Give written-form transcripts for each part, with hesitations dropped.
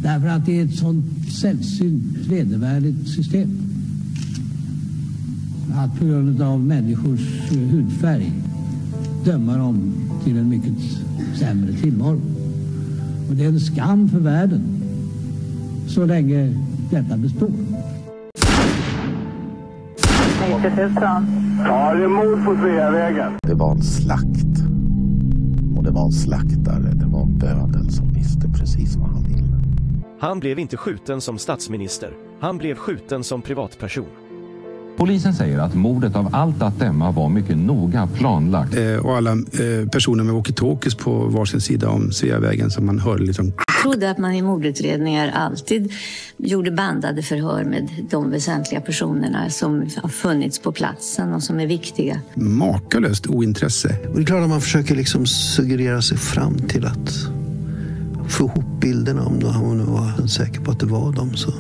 Därför att det är ett sånt sällsynt vedervärdigt system. Att på grund av människors hudfärg döma dem till en mycket sämre tillvaro. Och det är en skam för världen så länge detta består. Ja, det är mord på Sveavägen. Det var en slakt. Och det var en slaktare. Det var en bödel som visste precis vad han ville. Han blev inte skjuten som statsminister. Han blev skjuten som privatperson. Polisen säger att mordet av allt att döma var mycket noga planlagt. Och alla personer med walkie-talkies på varsin sida om Sveavägen som man hörde liksom. Jag trodde att man i mordutredningar alltid gjorde bandade förhör med de väsentliga personerna som har funnits på platsen och som är viktiga. Makalöst ointresse. Och det är klart att man försöker liksom suggerera sig fram till att få ihop bilderna om hon nu var säker på att det var dem, så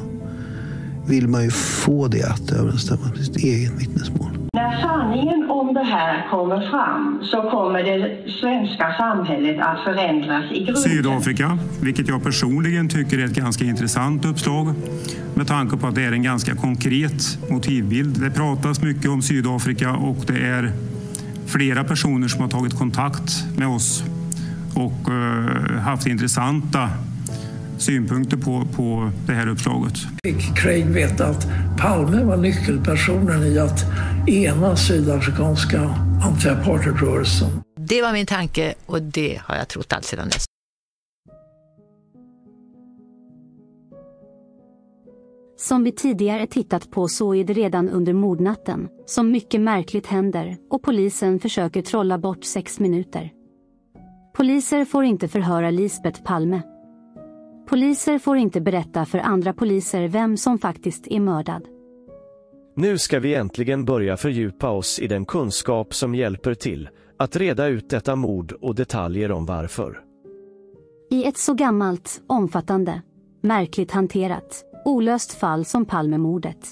vill man ju få det att överensstämma med sitt eget vittnesmål. När sanningen om det här kommer fram så kommer det svenska samhället att förändras i grunden. Sydafrika, vilket jag personligen tycker är ett ganska intressant uppslag med tanke på att det är en ganska konkret motivbild. Det pratas mycket om Sydafrika och det är flera personer som har tagit kontakt med oss och haft intressanta synpunkter på det här uppslaget. Fick Craig veta att Palme var nyckelpersonen i att ena sydafrikanska anti-apartheidrörelsen. Det var min tanke och det har jag trott allt sedan dess. Som vi tidigare tittat på så är det redan under mordnatten som mycket märkligt händer och polisen försöker trolla bort 6 minuter. Poliser får inte förhöra Lisbeth Palme. Poliser får inte berätta för andra poliser vem som faktiskt är mördad. Nu ska vi äntligen börja fördjupa oss i den kunskap som hjälper till att reda ut detta mord och detaljer om varför. I ett så gammalt, omfattande, märkligt hanterat, olöst fall som Palmemordet.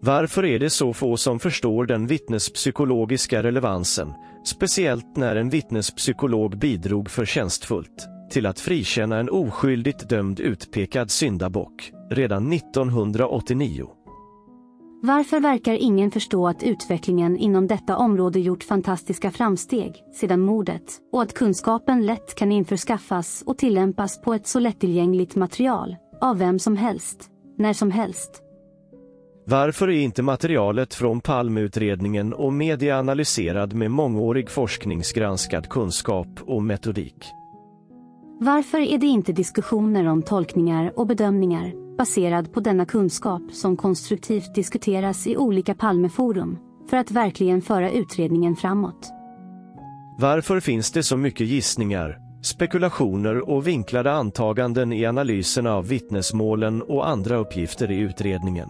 Varför är det så få som förstår den vittnespsykologiska relevansen, speciellt när en vittnespsykolog bidrog förtjänstfullt till att frikänna en oskyldigt dömd utpekad syndabock redan 1989? Varför verkar ingen förstå att utvecklingen inom detta område gjort fantastiska framsteg sedan mordet och att kunskapen lätt kan införskaffas och tillämpas på ett så lättillgängligt material av vem som helst, när som helst? Varför är inte materialet från Palmeutredningen och media analyserad med mångårig forskningsgranskad kunskap och metodik? Varför är det inte diskussioner om tolkningar och bedömningar baserad på denna kunskap som konstruktivt diskuteras i olika Palmeforum för att verkligen föra utredningen framåt? Varför finns det så mycket gissningar, spekulationer och vinklade antaganden i analyserna av vittnesmålen och andra uppgifter i utredningen?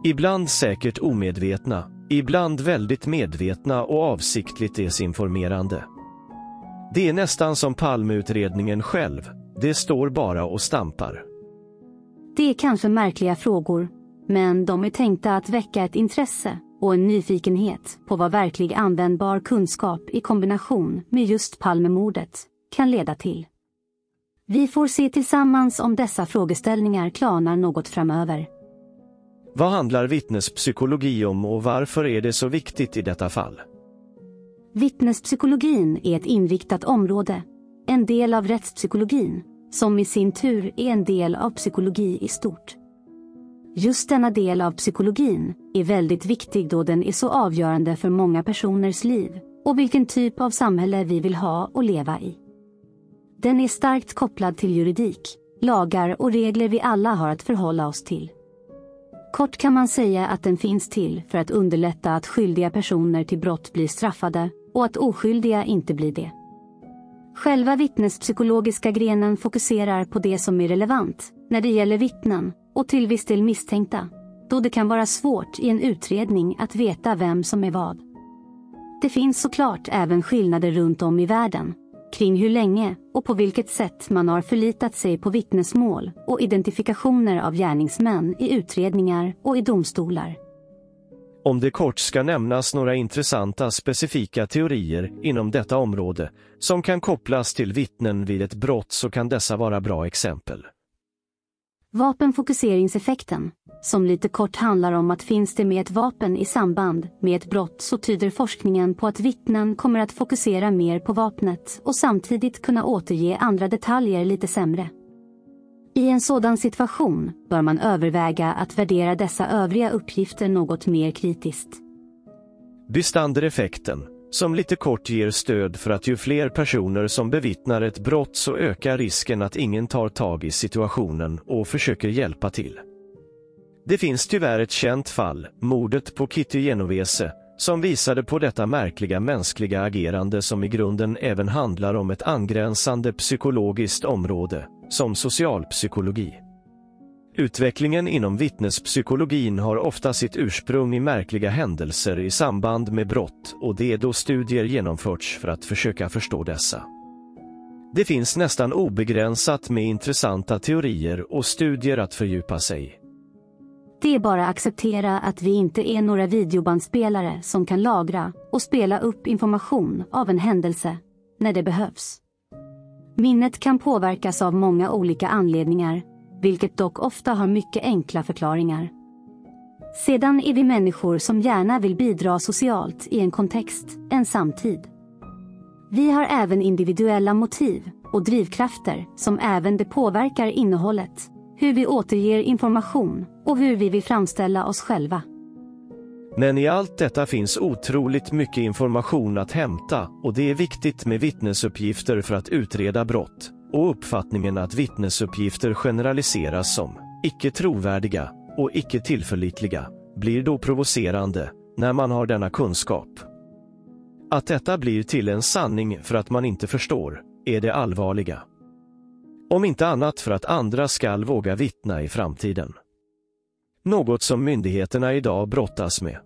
Ibland säkert omedvetna, ibland väldigt medvetna och avsiktligt desinformerande. Det är nästan som Palmeutredningen själv, det står bara och stampar. Det är kanske märkliga frågor, men de är tänkta att väcka ett intresse och en nyfikenhet på vad verklig användbar kunskap i kombination med just Palmemordet kan leda till. Vi får se tillsammans om dessa frågeställningar klarnar något framöver. Vad handlar vittnespsykologi om och varför är det så viktigt i detta fall? Vittnespsykologin är ett inriktat område, en del av rättspsykologin, som i sin tur är en del av psykologi i stort. Just denna del av psykologin är väldigt viktig då den är så avgörande för många personers liv och vilken typ av samhälle vi vill ha och leva i. Den är starkt kopplad till juridik, lagar och regler vi alla har att förhålla oss till. Kort kan man säga att den finns till för att underlätta att skyldiga personer till brott blir straffade och att oskyldiga inte blir det. Själva vittnespsykologiska grenen fokuserar på det som är relevant när det gäller vittnen och till viss del misstänkta, då det kan vara svårt i en utredning att veta vem som är vad. Det finns såklart även skillnader runt om i världen kring hur länge och på vilket sätt man har förlitat sig på vittnesmål och identifikationer av gärningsmän i utredningar och i domstolar. Om det kort ska nämnas några intressanta specifika teorier inom detta område som kan kopplas till vittnen vid ett brott, så kan dessa vara bra exempel. Vapenfokuseringseffekten, som lite kort handlar om att finns det med ett vapen i samband med ett brott, så tyder forskningen på att vittnen kommer att fokusera mer på vapnet och samtidigt kunna återge andra detaljer lite sämre. I en sådan situation bör man överväga att värdera dessa övriga uppgifter något mer kritiskt. Bystander-effekten, som lite kort ger stöd för att ju fler personer som bevittnar ett brott, så ökar risken att ingen tar tag i situationen och försöker hjälpa till. Det finns tyvärr ett känt fall, mordet på Kitty Genovese, som visade på detta märkliga mänskliga agerande som i grunden även handlar om ett angränsande psykologiskt område, som socialpsykologi. Utvecklingen inom vittnespsykologin har ofta sitt ursprung i märkliga händelser i samband med brott, och det är då studier genomförts för att försöka förstå dessa. Det finns nästan obegränsat med intressanta teorier och studier att fördjupa sig i. Det är bara att acceptera att vi inte är några videobandspelare som kan lagra och spela upp information av en händelse när det behövs. Minnet kan påverkas av många olika anledningar, vilket dock ofta har mycket enkla förklaringar. Sedan är vi människor som gärna vill bidra socialt i en kontext, en samtid. Vi har även individuella motiv och drivkrafter som även det påverkar innehållet, hur vi återger information och hur vi vill framställa oss själva. Men i allt detta finns otroligt mycket information att hämta, och det är viktigt med vittnesuppgifter för att utreda brott, och uppfattningen att vittnesuppgifter generaliseras som icke trovärdiga och icke tillförlitliga blir då provocerande när man har denna kunskap. Att detta blir till en sanning för att man inte förstår är det allvarliga. Om inte annat för att andra skall våga vittna i framtiden. Något som myndigheterna idag brottas med.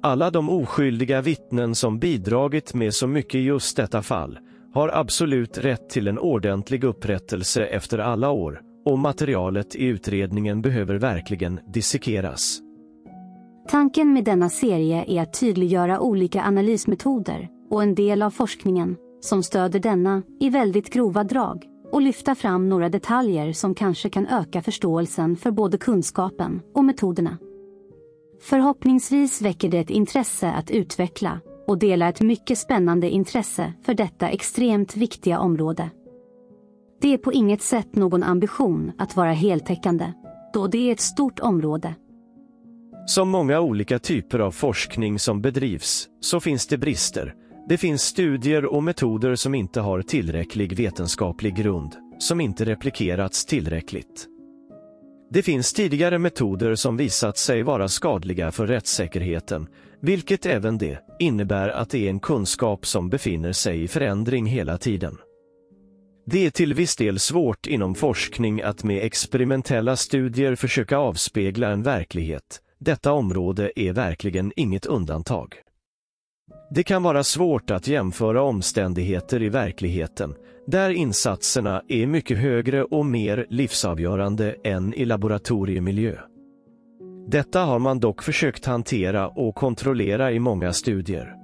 Alla de oskyldiga vittnen som bidragit med så mycket i just detta fall har absolut rätt till en ordentlig upprättelse efter alla år, och materialet i utredningen behöver verkligen dissekeras. Tanken med denna serie är att tydliggöra olika analysmetoder och en del av forskningen som stöder denna i väldigt grova drag, och lyfta fram några detaljer som kanske kan öka förståelsen för både kunskapen och metoderna. Förhoppningsvis väcker det ett intresse att utveckla och dela ett mycket spännande intresse för detta extremt viktiga område. Det är på inget sätt någon ambition att vara heltäckande, då det är ett stort område. Som många olika typer av forskning som bedrivs, så finns det brister. Det finns studier och metoder som inte har tillräcklig vetenskaplig grund, som inte replikerats tillräckligt. Det finns tidigare metoder som visat sig vara skadliga för rättssäkerheten, vilket även det innebär att det är en kunskap som befinner sig i förändring hela tiden. Det är till viss del svårt inom forskning att med experimentella studier försöka avspegla en verklighet. Detta område är verkligen inget undantag. Det kan vara svårt att jämföra omständigheter i verkligheten, där insatserna är mycket högre och mer livsavgörande än i laboratoriemiljö. Detta har man dock försökt hantera och kontrollera i många studier.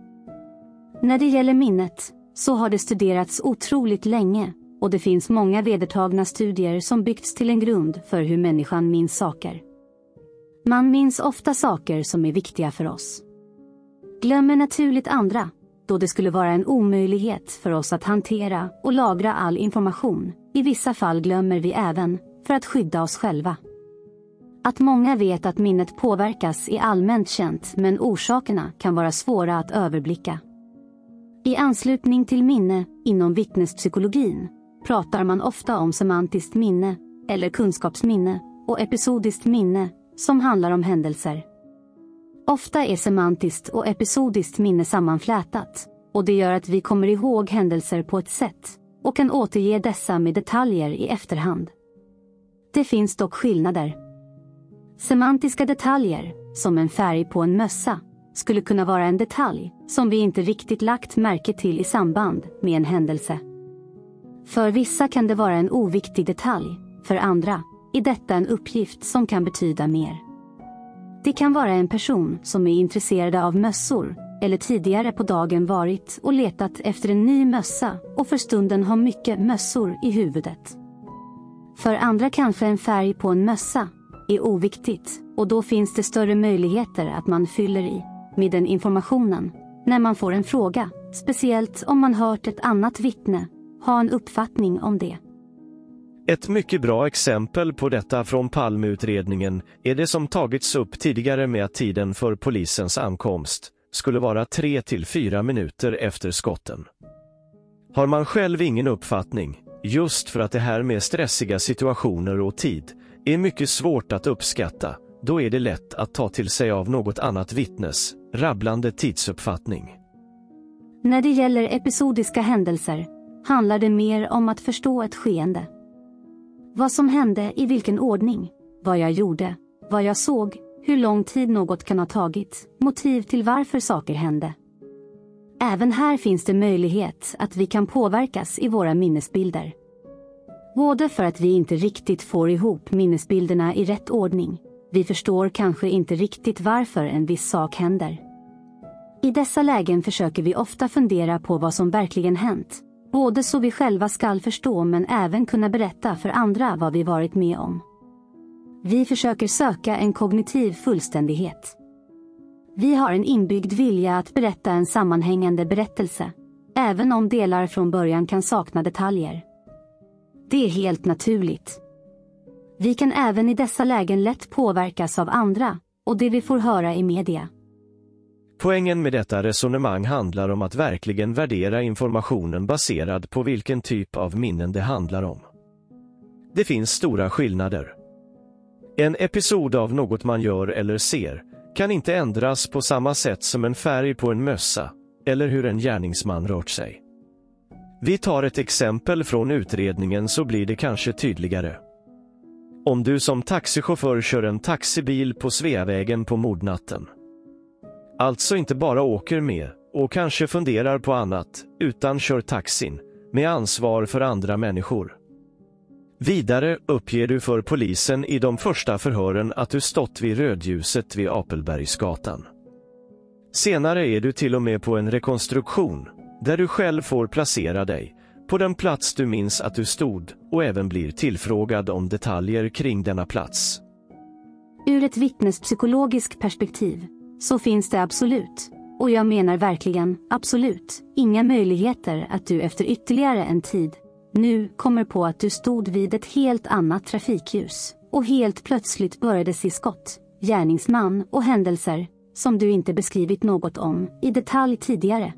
När det gäller minnet så har det studerats otroligt länge, och det finns många vedertagna studier som byggts till en grund för hur människan minns saker. Man minns ofta saker som är viktiga för oss. Glömmer naturligt andra, då det skulle vara en omöjlighet för oss att hantera och lagra all information. I vissa fall glömmer vi även för att skydda oss själva. Att många vet att minnet påverkas är allmänt känt, men orsakerna kan vara svåra att överblicka. I anslutning till minne inom vittnespsykologin pratar man ofta om semantiskt minne eller kunskapsminne och episodiskt minne som handlar om händelser. Ofta är semantiskt och episodiskt minne sammanflätat, och det gör att vi kommer ihåg händelser på ett sätt och kan återge dessa med detaljer i efterhand. Det finns dock skillnader. Semantiska detaljer, som en färg på en mössa, skulle kunna vara en detalj som vi inte riktigt lagt märke till i samband med en händelse. För vissa kan det vara en oviktig detalj, för andra är detta en uppgift som kan betyda mer. Det kan vara en person som är intresserad av mössor eller tidigare på dagen varit och letat efter en ny mössa och för stunden har mycket mössor i huvudet. För andra kanske en färg på en mössa är oviktigt och då finns det större möjligheter att man fyller i med den informationen när man får en fråga, speciellt om man hört ett annat vittne ha en uppfattning om det. Ett mycket bra exempel på detta från Palmeutredningen är det som tagits upp tidigare med att tiden för polisens ankomst skulle vara 3 till 4 minuter efter skotten. Har man själv ingen uppfattning, just för att det här med stressiga situationer och tid är mycket svårt att uppskatta, då är det lätt att ta till sig av något annat vittnes rabblande tidsuppfattning. När det gäller episodiska händelser handlar det mer om att förstå ett skeende. Vad som hände, i vilken ordning, vad jag gjorde, vad jag såg, hur lång tid något kan ha tagit, motiv till varför saker hände. Även här finns det möjlighet att vi kan påverkas i våra minnesbilder. Både för att vi inte riktigt får ihop minnesbilderna i rätt ordning, vi förstår kanske inte riktigt varför en viss sak händer. I dessa lägen försöker vi ofta fundera på vad som verkligen hänt, både så vi själva ska förstå men även kunna berätta för andra vad vi varit med om. Vi försöker söka en kognitiv fullständighet. Vi har en inbyggd vilja att berätta en sammanhängande berättelse, även om delar från början kan sakna detaljer. Det är helt naturligt. Vi kan även i dessa lägen lätt påverkas av andra och det vi får höra i media. Poängen med detta resonemang handlar om att verkligen värdera informationen baserad på vilken typ av minnen det handlar om. Det finns stora skillnader. En episod av något man gör eller ser kan inte ändras på samma sätt som en färg på en mössa eller hur en gärningsman rört sig. Vi tar ett exempel från utredningen så blir det kanske tydligare. Om du som taxichaufför kör en taxibil på Sveavägen på mordnatten. Alltså inte bara åker med och kanske funderar på annat utan kör taxin med ansvar för andra människor. Vidare uppger du för polisen i de första förhören att du stått vid rödljuset vid Apelbergsgatan. Senare är du till och med på en rekonstruktion där du själv får placera dig på den plats du minns att du stod och även blir tillfrågad om detaljer kring denna plats. Ur ett vittnespsykologiskt perspektiv så finns det absolut, och jag menar verkligen absolut, inga möjligheter att du efter ytterligare en tid nu kommer på att du stod vid ett helt annat trafikljus och helt plötsligt började se skott, gärningsman och händelser som du inte beskrivit något om i detalj tidigare.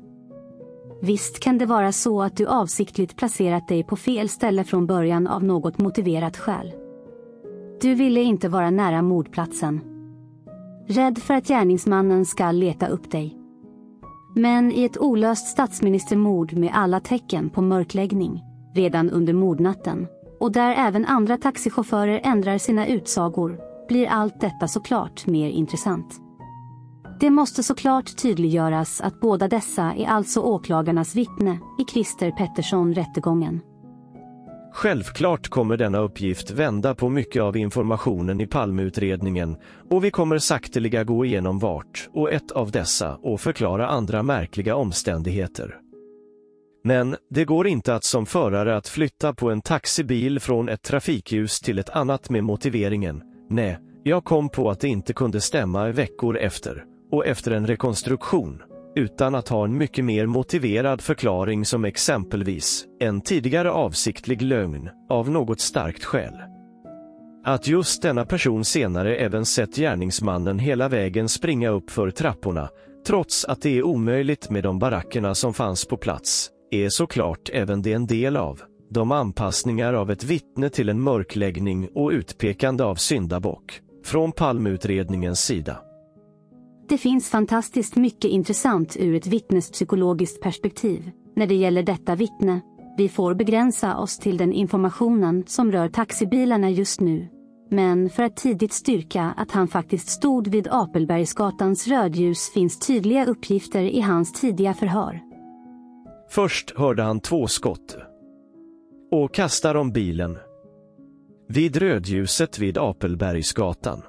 Visst kan det vara så att du avsiktligt placerat dig på fel ställe från början av något motiverat skäl. Du ville inte vara nära mordplatsen. Rädd för att gärningsmannen ska leta upp dig. Men i ett olöst statsministermord med alla tecken på mörkläggning redan under mordnatten och där även andra taxichaufförer ändrar sina utsagor blir allt detta såklart mer intressant. Det måste såklart tydliggöras att båda dessa är alltså åklagarnas vittne i Christer Pettersson-rättegången. Självklart kommer denna uppgift vända på mycket av informationen i Palmeutredningen och vi kommer sakteliga gå igenom vart och ett av dessa och förklara andra märkliga omständigheter. Men det går inte att som förare att flytta på en taxibil från ett trafikljus till ett annat med motiveringen: nej, jag kom på att det inte kunde stämma veckor efter och efter en rekonstruktion, utan att ha en mycket mer motiverad förklaring som exempelvis en tidigare avsiktlig lögn av något starkt skäl. Att just denna person senare även sett gärningsmannen hela vägen springa upp för trapporna, trots att det är omöjligt med de barackerna som fanns på plats, är såklart även det en del av de anpassningar av ett vittne till en mörkläggning och utpekande av syndabock från Palmeutredningens sida. Det finns fantastiskt mycket intressant ur ett vittnespsykologiskt perspektiv när det gäller detta vittne. Vi får begränsa oss till den informationen som rör taxibilarna just nu. Men för att tidigt styrka att han faktiskt stod vid Apelbergsgatans rödljus finns tydliga uppgifter i hans tidiga förhör. Först hörde han 2 skott och kastar om bilen vid rödljuset vid Apelbergsgatan.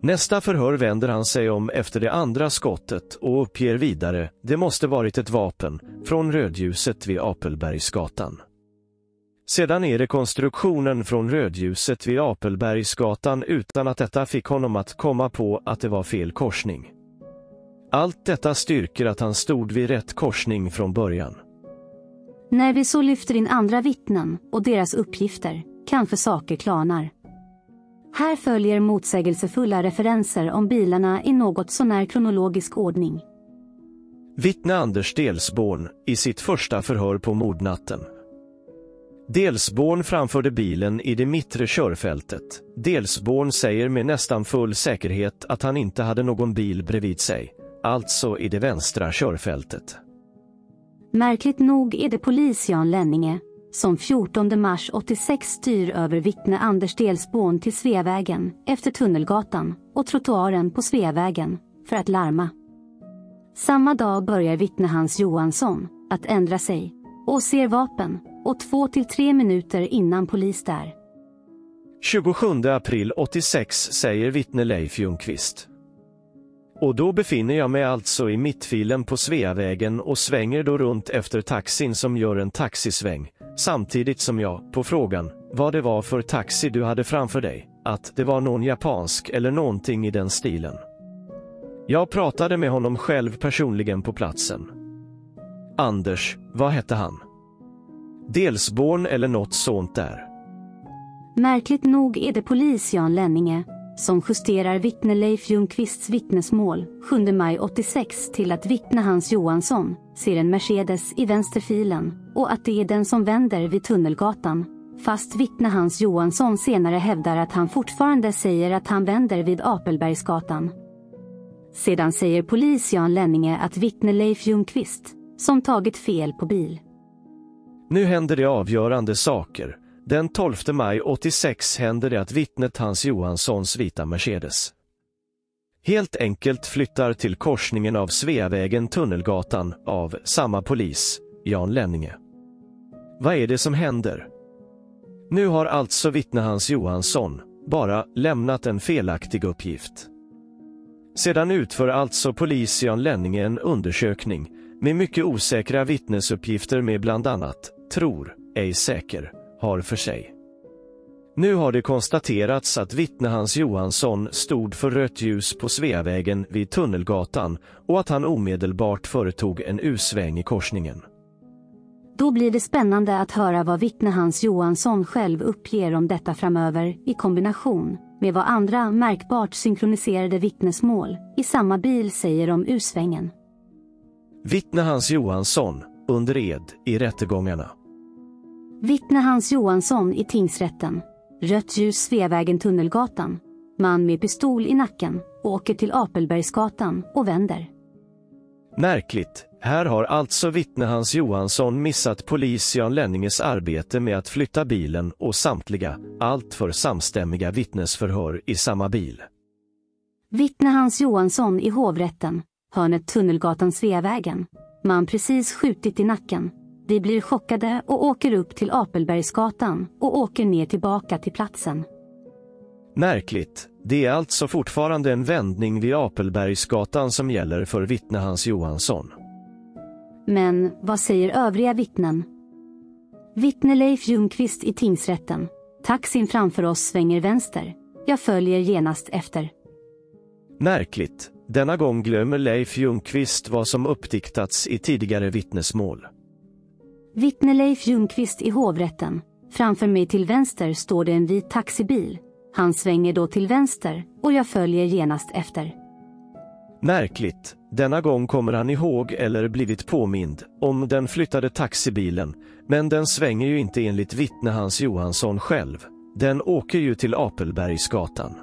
Nästa förhör vänder han sig om efter det andra skottet och uppger vidare det måste varit ett vapen från rödljuset vid Apelbergsgatan. Sedan är rekonstruktionen från rödljuset vid Apelbergsgatan utan att detta fick honom att komma på att det var fel korsning. Allt detta styrker att han stod vid rätt korsning från början. När vi så lyfter in andra vittnen och deras uppgifter, kanske saker klarnar. Här följer motsägelsefulla referenser om bilarna i något sånär kronologisk ordning. Vittne Anders Delsborn i sitt första förhör på mordnatten. Delsborn framförde bilen i det mittre körfältet. Delsborn säger med nästan full säkerhet att han inte hade någon bil bredvid sig, alltså i det vänstra körfältet. Märkligt nog är det polis Jan Lenninge som 14 mars 86 styr över vittne Anders Delsborn till Sveavägen efter Tunnelgatan och trottoaren på Sveavägen för att larma. Samma dag börjar vittne Hans Johansson att ändra sig och ser vapen och 2 till 3 minuter innan polis där. 27 april 86 säger vittne Leif Ljungqvist. Och då befinner jag mig alltså i mittfilen på Sveavägen och svänger då runt efter taxin som gör en taxisväng, samtidigt som jag, på frågan, vad det var för taxi du hade framför dig, att det var någon japansk eller någonting i den stilen. Jag pratade med honom själv personligen på platsen. Anders, vad hette han? Delsborn eller något sånt där. Märkligt nog är det polis Jan Lenninge som justerar vittne Leif Ljungqvists vittnesmål 7 maj 86 till att vittne Hans Johansson ser en Mercedes i vänsterfilen och att det är den som vänder vid Tunnelgatan, fast vittne Hans Johansson senare hävdar att han fortfarande säger att han vänder vid Apelbergsgatan. Sedan säger polis Jan Lenninge att vittne Leif Ljungqvist som tagit fel på bil. Nu händer det avgörande saker. Den 12 maj 86 händer det att vittnet Hans Johanssons vita Mercedes helt enkelt flyttar till korsningen av Sveavägen Tunnelgatan av samma polis, Jan Lenninge. Vad är det som händer? Nu har alltså vittne Hans Johansson bara lämnat en felaktig uppgift. Sedan utför alltså polis Jan Lenninge en undersökning med mycket osäkra vittnesuppgifter med bland annat tror, ej säker, har för sig. Nu har det konstaterats att vittne Hans Johansson stod för rött ljus på Sveavägen vid Tunnelgatan och att han omedelbart företog en U-sväng i korsningen. Då blir det spännande att höra vad vittne Hans Johansson själv uppger om detta framöver i kombination med vad andra märkbart synkroniserade vittnesmål i samma bil säger om U-svängen. Vittne Hans Johansson under ed i rättegångarna. Vittne Hans Johansson i tingsrätten. Rött ljus Sveavägen Tunnelgatan. Man med pistol i nacken åker till Apelbergsgatan och vänder. Märkligt, här har alltså vittne Hans Johansson missat polis Jan Lenninges arbete med att flytta bilen och samtliga, allt för samstämmiga vittnesförhör i samma bil. Vittne Hans Johansson i hovrätten. Hörnet Tunnelgatan Sveavägen. Man precis skjutit i nacken. Vi blir chockade och åker upp till Apelbergsgatan och åker ner tillbaka till platsen. Märkligt, det är alltså fortfarande en vändning vid Apelbergsgatan som gäller för vittne Hans Johansson. Men vad säger övriga vittnen? Vittne Leif Ljungqvist i tingsrätten. Taxin framför oss svänger vänster. Jag följer genast efter. Märkligt, denna gång glömmer Leif Ljungqvist vad som uppdiktats i tidigare vittnesmål. Vittne Leif Ljungqvist i hovrätten. Framför mig till vänster står det en vit taxibil. Han svänger då till vänster och jag följer genast efter. Märkligt, denna gång kommer han ihåg eller blivit påmind om den flyttade taxibilen, men den svänger ju inte enligt vittne Hans Johansson själv. Den åker ju till Apelbergsgatan.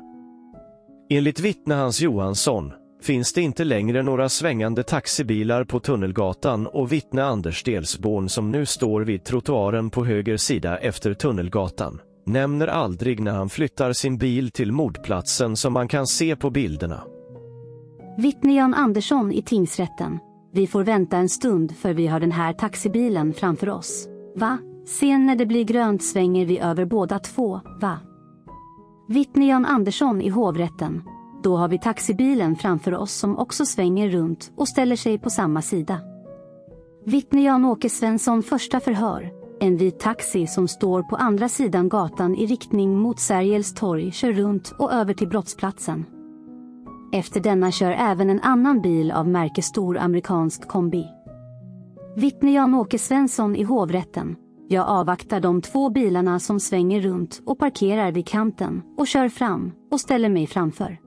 Enligt vittne Hans Johansson finns det inte längre några svängande taxibilar på Tunnelgatan och vittne Anders Delsborn som nu står vid trottoaren på höger sida efter Tunnelgatan nämner aldrig när han flyttar sin bil till mordplatsen som man kan se på bilderna. Vittne Jan Andersson i tingsrätten. Vi får vänta en stund för vi har den här taxibilen framför oss. Va? Sen när det blir grönt svänger vi över båda två, va? Vittne Jan Andersson i hovrätten. Då har vi taxibilen framför oss som också svänger runt och ställer sig på samma sida. Vittne Jan-Åke Svensson första förhör. En vit taxi som står på andra sidan gatan i riktning mot Sergels torg kör runt och över till brottsplatsen. Efter denna kör även en annan bil av märke stor amerikansk kombi. Vittne Jan-Åke Svensson i hovrätten. Jag avvaktar de 2 bilarna som svänger runt och parkerar vid kanten och kör fram och ställer mig framför.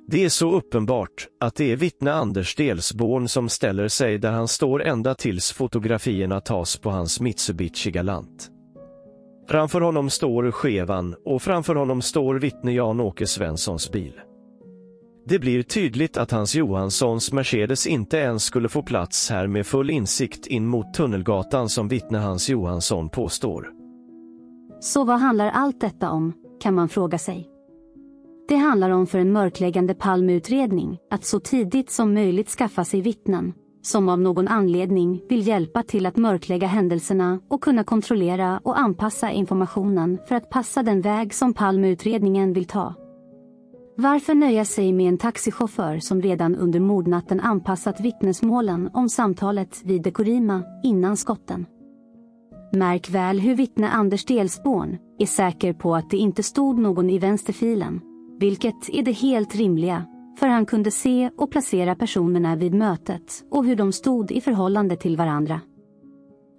Det är så uppenbart att det är vittne Anders Delsborn som ställer sig där han står ända tills fotografierna tas på hans Mitsubishi Galant. Framför honom står Chevan och framför honom står vittne Jan-Åke Svenssons bil. Det blir tydligt att Hans Johanssons Mercedes inte ens skulle få plats här med full insikt in mot Tunnelgatan som vittne Hans Johansson påstår. Så vad handlar allt detta om, kan man fråga sig. Det handlar om för en mörkläggande Palmeutredning att så tidigt som möjligt skaffa sig vittnen, som av någon anledning vill hjälpa till att mörklägga händelserna och kunna kontrollera och anpassa informationen för att passa den väg som Palmeutredningen vill ta. Varför nöja sig med en taxichaufför som redan under mordnatten anpassat vittnesmålen om samtalet vid Dekorima innan skotten? Märk väl hur vittne Anders Delsborn är säker på att det inte stod någon i vänsterfilen, vilket är det helt rimliga, för han kunde se och placera personerna vid mötet och hur de stod i förhållande till varandra.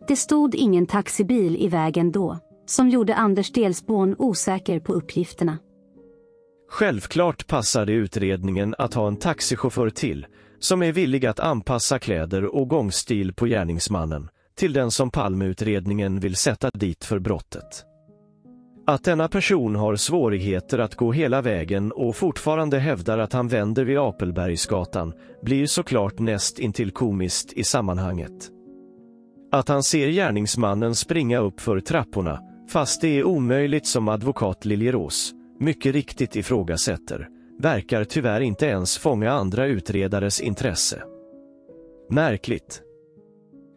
Det stod ingen taxibil i vägen då, som gjorde Anders Delsborn osäker på uppgifterna. Självklart passar det utredningen att ha en taxichaufför till, som är villig att anpassa kläder och gångstil på gärningsmannen, till den som Palmeutredningen vill sätta dit för brottet. Att denna person har svårigheter att gå hela vägen och fortfarande hävdar att han vänder vid Apelbergsgatan blir såklart näst intill komiskt i sammanhanget. Att han ser gärningsmannen springa upp för trapporna, fast det är omöjligt som advokat Liljerås mycket riktigt ifrågasätter, verkar tyvärr inte ens fånga andra utredares intresse. Märkligt.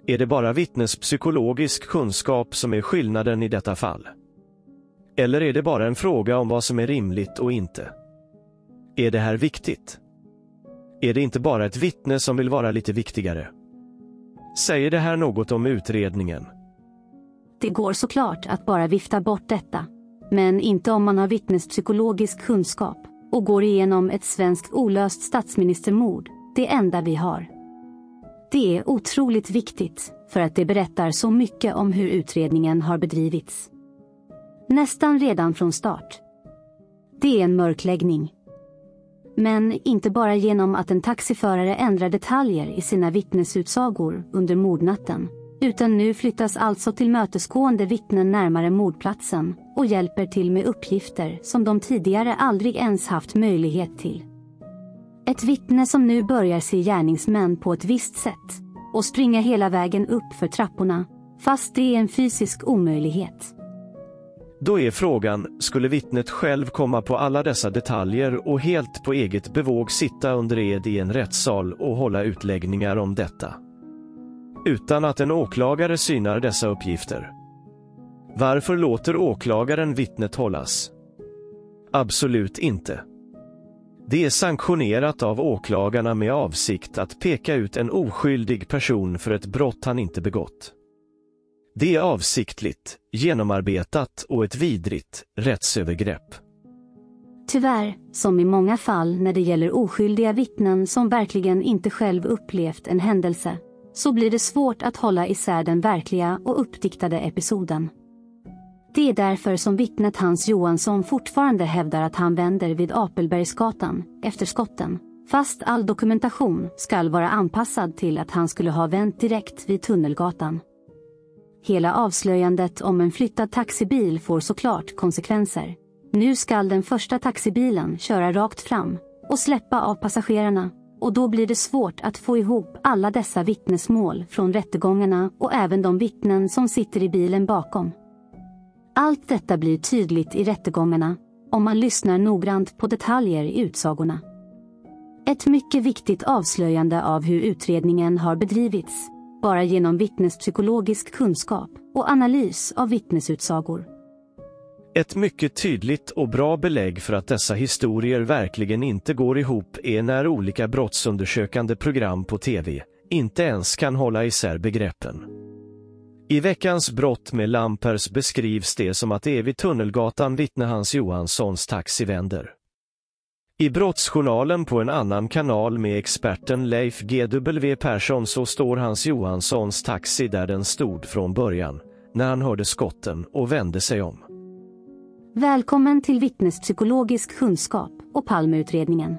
Är det bara vittnespsykologisk kunskap som är skillnaden i detta fall? Eller är det bara en fråga om vad som är rimligt och inte? Är det här viktigt? Är det inte bara ett vittne som vill vara lite viktigare? Säger det här något om utredningen? Det går såklart att bara vifta bort detta, men inte om man har vittnespsykologisk kunskap och går igenom ett svenskt olöst statsministermord, det enda vi har. Det är otroligt viktigt för att det berättar så mycket om hur utredningen har bedrivits. Nästan redan från start. Det är en mörkläggning. Men inte bara genom att en taxiförare ändrar detaljer i sina vittnesutsagor under mordnatten, utan nu flyttas alltså till mötesgående vittnen närmare mordplatsen och hjälper till med uppgifter som de tidigare aldrig ens haft möjlighet till. Ett vittne som nu börjar se gärningsmän på ett visst sätt och springa hela vägen upp för trapporna, fast det är en fysisk omöjlighet. Då är frågan, skulle vittnet själv komma på alla dessa detaljer och helt på eget bevåg sitta under ed i en rättssal och hålla utläggningar om detta? Utan att en åklagare synar dessa uppgifter. Varför låter åklagaren vittnet hållas? Absolut inte. Det är sanktionerat av åklagarna med avsikt att peka ut en oskyldig person för ett brott han inte begått. Det är avsiktligt, genomarbetat och ett vidrigt rättsövergrepp. Tyvärr, som i många fall när det gäller oskyldiga vittnen som verkligen inte själv upplevt en händelse, så blir det svårt att hålla isär den verkliga och uppdiktade episoden. Det är därför som vittnet Hans Johansson fortfarande hävdar att han vänder vid Apelbergsgatan efter skotten, fast all dokumentation ska vara anpassad till att han skulle ha vänt direkt vid Tunnelgatan. Hela avslöjandet om en flyttad taxibil får såklart konsekvenser. Nu ska den första taxibilen köra rakt fram och släppa av passagerarna, och då blir det svårt att få ihop alla dessa vittnesmål från rättegångarna och även de vittnen som sitter i bilen bakom. Allt detta blir tydligt i rättegångarna om man lyssnar noggrant på detaljer i utsagorna. Ett mycket viktigt avslöjande av hur utredningen har bedrivits, bara genom vittnespsykologisk kunskap och analys av vittnesutsagor. Ett mycket tydligt och bra belägg för att dessa historier verkligen inte går ihop är när olika brottsundersökande program på tv inte ens kan hålla isär begreppen. I veckans brott med Lampers beskrivs det som att det är vid Tunnelgatan vittne Hans Johanssons taxi vänder. I brottsjournalen på en annan kanal med experten Leif GW Persson så står Hans Johanssons taxi där den stod från början, när han hörde skotten och vände sig om. Välkommen till Vittnespsykologisk kunskap och Palmeutredningen.